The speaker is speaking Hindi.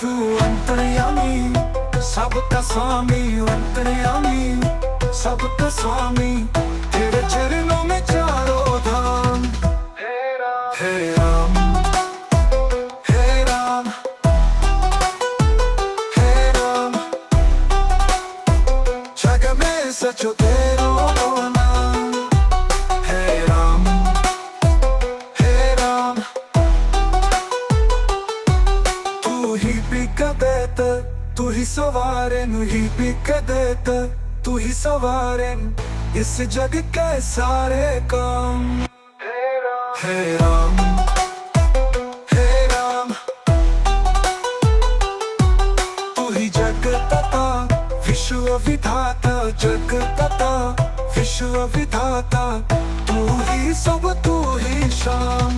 तू अंतर्यामी, सबका स्वामी, अंतर्यामी सबका स्वामी, तेरे चरणों में चारों धाम। हे राम, हे राम, हे राम, जग में सचो तेरो नाम। हे राम, हे राम, तू ही पिका देता, तू ही सवारेन, ही पिका देता, तू ही सवारेन इस जग के सारे काम। हे राम, हे राम, तू ही जगतता विश्व विधाता, जगतता विश्व विधाता, तू ही सब, तू ही शाम।